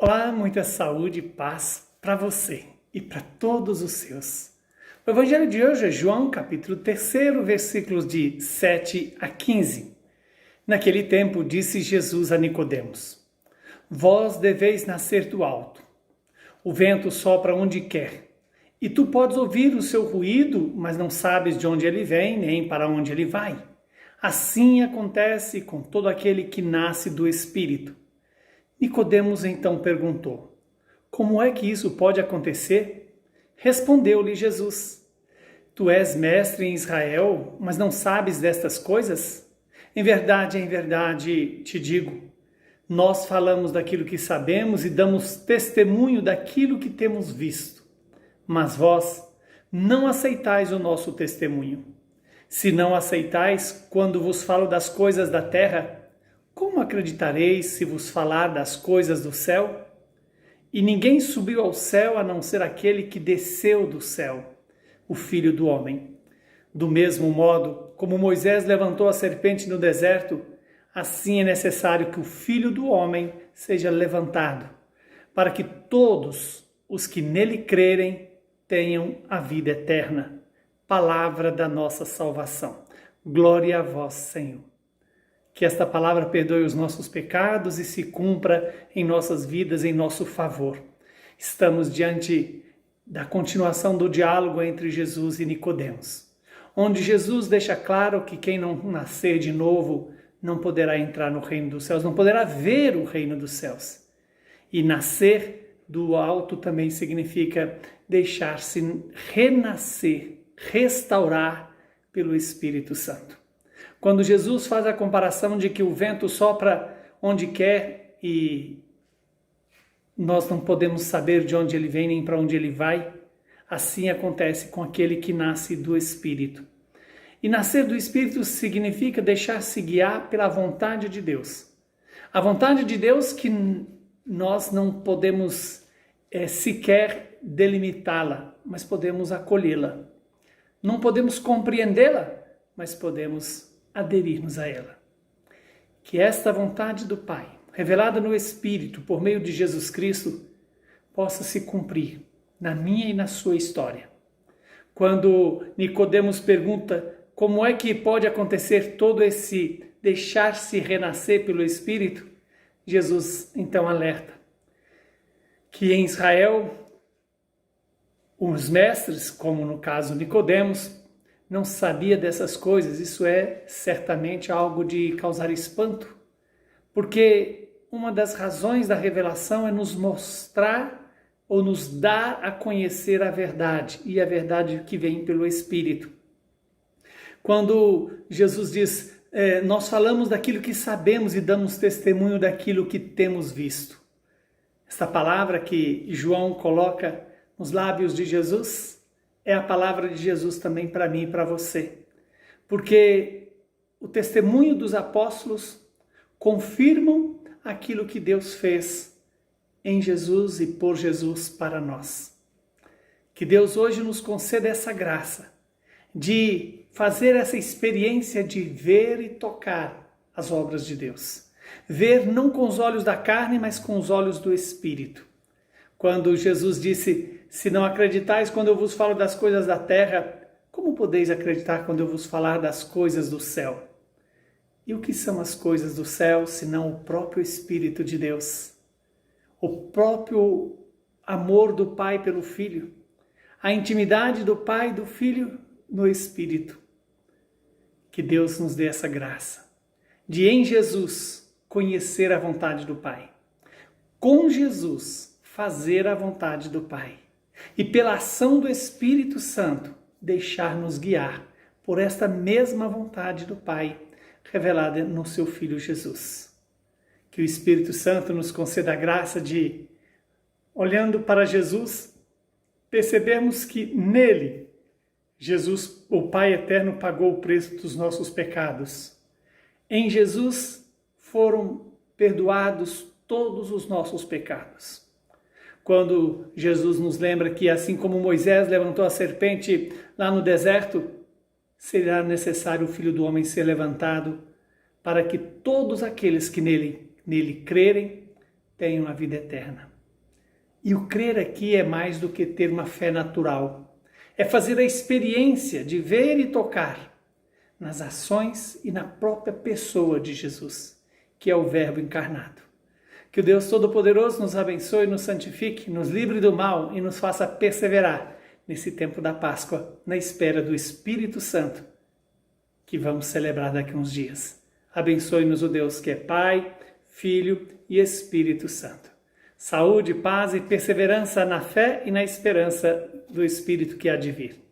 Olá, muita saúde e paz para você e para todos os seus. O evangelho de hoje é João, capítulo 3, versículos de 7 a 15. Naquele tempo disse Jesus a Nicodemos: Vós deveis nascer do alto. O vento sopra onde quer, e tu podes ouvir o seu ruído, mas não sabes de onde ele vem nem para onde ele vai. Assim acontece com todo aquele que nasce do Espírito. Nicodemos então perguntou: Como é que isso pode acontecer? Respondeu-lhe Jesus: Tu és mestre em Israel, mas não sabes destas coisas? Em verdade te digo, nós falamos daquilo que sabemos e damos testemunho daquilo que temos visto. Mas vós não aceitais o nosso testemunho. Se não aceitais quando vos falo das coisas da terra, como acreditareis se vos falar das coisas do céu? E ninguém subiu ao céu a não ser aquele que desceu do céu, o Filho do Homem. Do mesmo modo, como Moisés levantou a serpente no deserto, assim é necessário que o Filho do Homem seja levantado, para que todos os que nele crerem tenham a vida eterna. Palavra da nossa salvação. Glória a vós, Senhor. Que esta palavra perdoe os nossos pecados e se cumpra em nossas vidas em nosso favor. Estamos diante da continuação do diálogo entre Jesus e Nicodemos, onde Jesus deixa claro que quem não nascer de novo não poderá entrar no reino dos céus, não poderá ver o reino dos céus. E nascer do alto também significa deixar-se renascer, restaurar pelo Espírito Santo. Quando Jesus faz a comparação de que o vento sopra onde quer e nós não podemos saber de onde ele vem nem para onde ele vai, assim acontece com aquele que nasce do Espírito. E nascer do Espírito significa deixar-se guiar pela vontade de Deus. A vontade de Deus que nós não podemos sequer delimitá-la, mas podemos acolhê-la. Não podemos compreendê-la, mas podemos aderirmos a ela. Que esta vontade do Pai, revelada no Espírito por meio de Jesus Cristo, possa se cumprir na minha e na sua história. Quando Nicodemos pergunta como é que pode acontecer todo esse deixar-se renascer pelo Espírito, Jesus então alerta que em Israel os mestres, como no caso Nicodemos, não sabia dessas coisas. Isso é certamente algo de causar espanto, porque uma das razões da revelação é nos mostrar ou nos dar a conhecer a verdade, e a verdade que vem pelo Espírito. Quando Jesus diz, nós falamos daquilo que sabemos e damos testemunho daquilo que temos visto. Essa palavra que João coloca nos lábios de Jesus é a palavra de Jesus também para mim e para você. Porque o testemunho dos apóstolos confirmam aquilo que Deus fez em Jesus e por Jesus para nós. Que Deus hoje nos conceda essa graça de fazer essa experiência de ver e tocar as obras de Deus. Ver não com os olhos da carne, mas com os olhos do Espírito. Quando Jesus disse, se não acreditais quando eu vos falo das coisas da terra, como podeis acreditar quando eu vos falar das coisas do céu? E o que são as coisas do céu, senão o próprio Espírito de Deus? O próprio amor do Pai pelo Filho, a intimidade do Pai e do Filho no Espírito. Que Deus nos dê essa graça de em Jesus conhecer a vontade do Pai. Com Jesus fazer a vontade do Pai. E pela ação do Espírito Santo, deixar-nos guiar por esta mesma vontade do Pai, revelada no seu Filho Jesus. Que o Espírito Santo nos conceda a graça de, olhando para Jesus, percebermos que nele, Jesus, o Pai Eterno, pagou o preço dos nossos pecados. Em Jesus foram perdoados todos os nossos pecados. Quando Jesus nos lembra que assim como Moisés levantou a serpente lá no deserto, será necessário o Filho do Homem ser levantado para que todos aqueles que nele crerem tenham a vida eterna. E o crer aqui é mais do que ter uma fé natural. É fazer a experiência de ver e tocar nas ações e na própria pessoa de Jesus, que é o Verbo encarnado. Que o Deus Todo-Poderoso nos abençoe, nos santifique, nos livre do mal e nos faça perseverar nesse tempo da Páscoa, na espera do Espírito Santo, que vamos celebrar daqui a uns dias. Abençoe-nos o Deus que é Pai, Filho e Espírito Santo. Saúde, paz e perseverança na fé e na esperança do Espírito que há de vir.